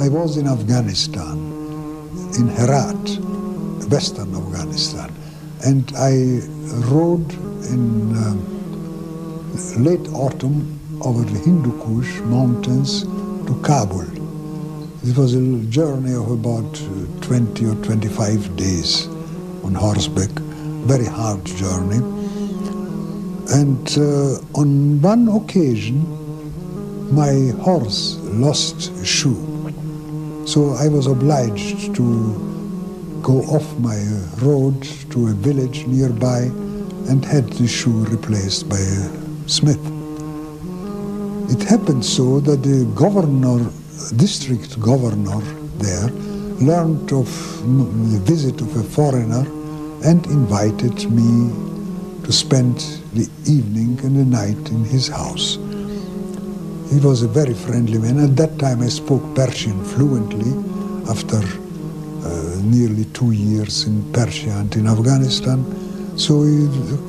I was in Afghanistan, in Herat, western Afghanistan, and I rode in late autumn over the Hindu Kush mountains to Kabul. It was a journey of about 20 or 25 days on horseback, very hard journey. And on one occasion, my horse lost a shoe. So I was obliged to go off my road to a village nearby and had the shoe replaced by a smith. It happened so that the governor, district governor there, learned of the visit of a foreigner and invited me to spend the evening and the night in his house. He was a very friendly man. At that time I spoke Persian fluently after nearly 2 years in Persia and in Afghanistan. So the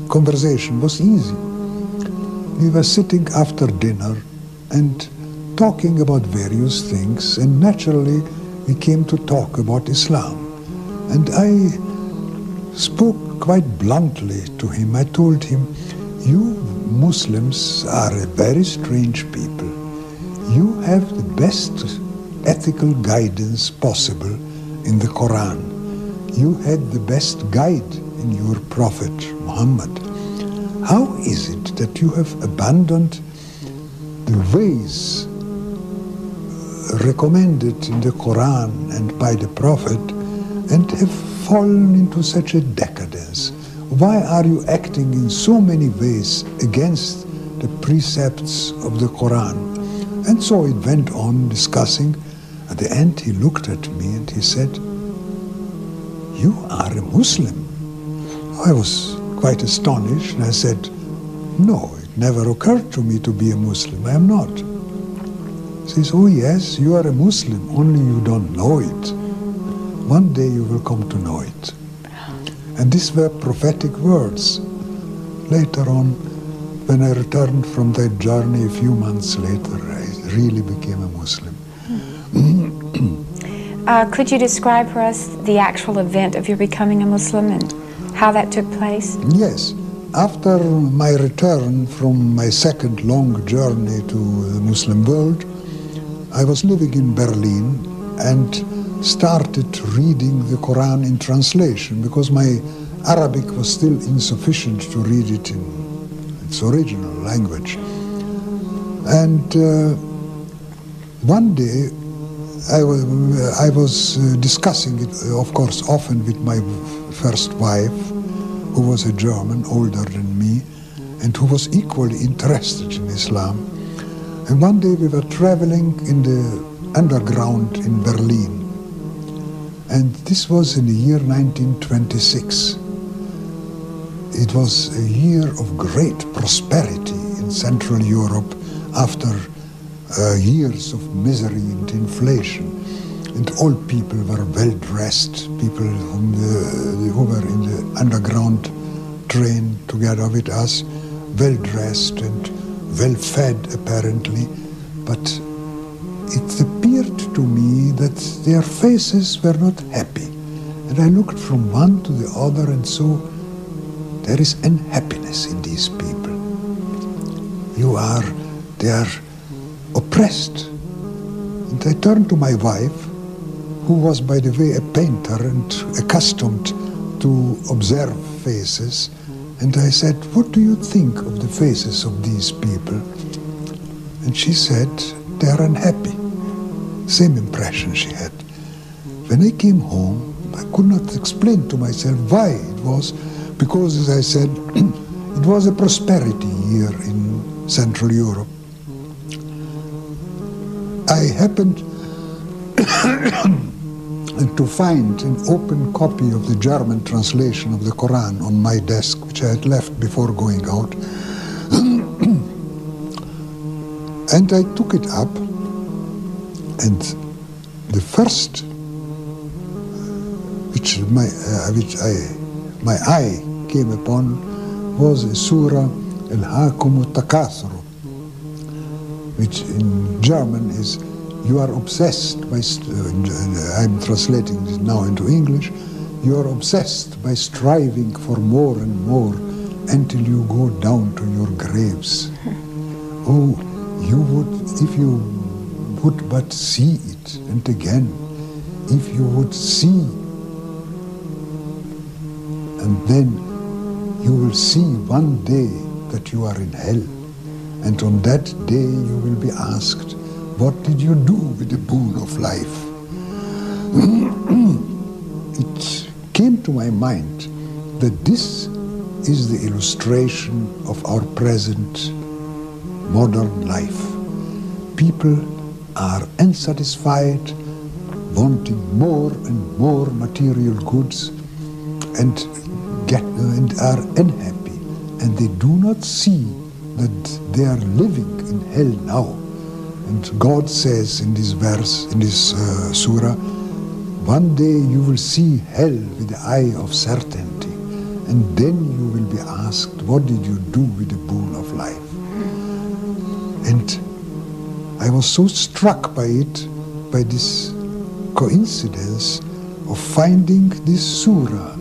conversation was easy. We were sitting after dinner and talking about various things, and naturally we came to talk about Islam. And I spoke quite bluntly to him. I told him, "You Muslims are a very strange people. You have the best ethical guidance possible in the Quran. You had the best guide in your Prophet Muhammad. How is it that you have abandoned the ways recommended in the Quran and by the Prophet and have fallen into such a decadence? Why are you acting in so many ways against the precepts of the Quran?" And so it went on discussing. At the end he looked at me and he said, "You are a Muslim." I was quite astonished and I said, "No, it never occurred to me to be a Muslim. I am not." He says, "Oh yes, you are a Muslim, only you don't know it. One day you will come to know it." And these were prophetic words. Later on, when I returned from that journey a few months later, I really became a Muslim. Could you describe for us the actual event of your becoming a Muslim and how that took place? Yes. After my return from my second long journey to the Muslim world, I was living in Berlin and started reading the Quran in translation because my Arabic was still insufficient to read it in its original language. And one day I was discussing it, of course, often with my first wife, who was a German, older than me, and who was equally interested in Islam. And one day we were traveling in the underground in Berlin. And this was in the year 1926. It was a year of great prosperity in Central Europe after years of misery and inflation. And all people were well dressed, people who were in the underground train together with us, well dressed and well fed apparently, but it appeared to me that their faces were not happy. And I looked from one to the other and saw there is unhappiness in these people. They are oppressed. And I turned to my wife, who was, by the way, a painter and accustomed to observe faces, and I said, "What do you think of the faces of these people?" And she said, "They are unhappy." Same impression she had. When I came home, I could not explain to myself why it was, because, as I said, it was a prosperity year in Central Europe. I happened to find an open copy of the German translation of the Quran on my desk, which I had left before going out. And I took it up, and the first which my eye came upon was a surah, Al-Hakum Takathru, which in German is You are obsessed by, I'm translating this now into English, you are obsessed by striving for more and more until you go down to your graves. Oh, you would, if you would but see it, and again, if you would see, and then you will see one day that you are in hell, and on that day you will be asked, what did you do with the boon of life? It came to my mind that this is the illustration of our present modern life. People are unsatisfied, wanting more and more material goods, and are unhappy, and they do not see that they are living in hell now. And God says in this verse, in this surah, one day you will see hell with the eye of certainty, and then you will be asked, what did you do with the boon of life? And I was so struck by it, by this coincidence of finding this surah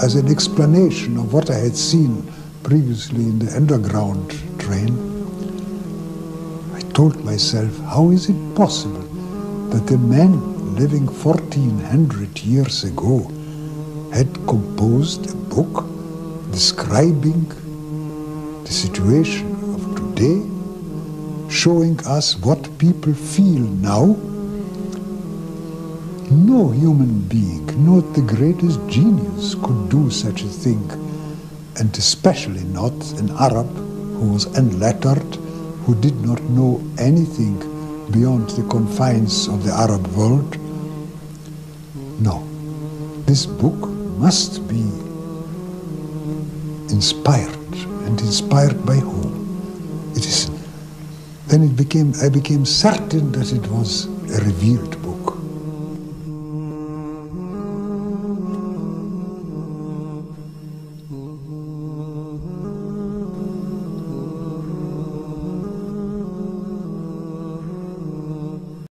as an explanation of what I had seen previously in the underground train. I told myself, how is it possible that a man living 1400 years ago had composed a book describing the situation of today, showing us what people feel now? No human being, not the greatest genius, could do such a thing, and especially not an Arab who was unlettered, who did not know anything beyond the confines of the Arab world. No, this book must be inspired, and inspired by whom? It is. Then I became certain that it was a revealed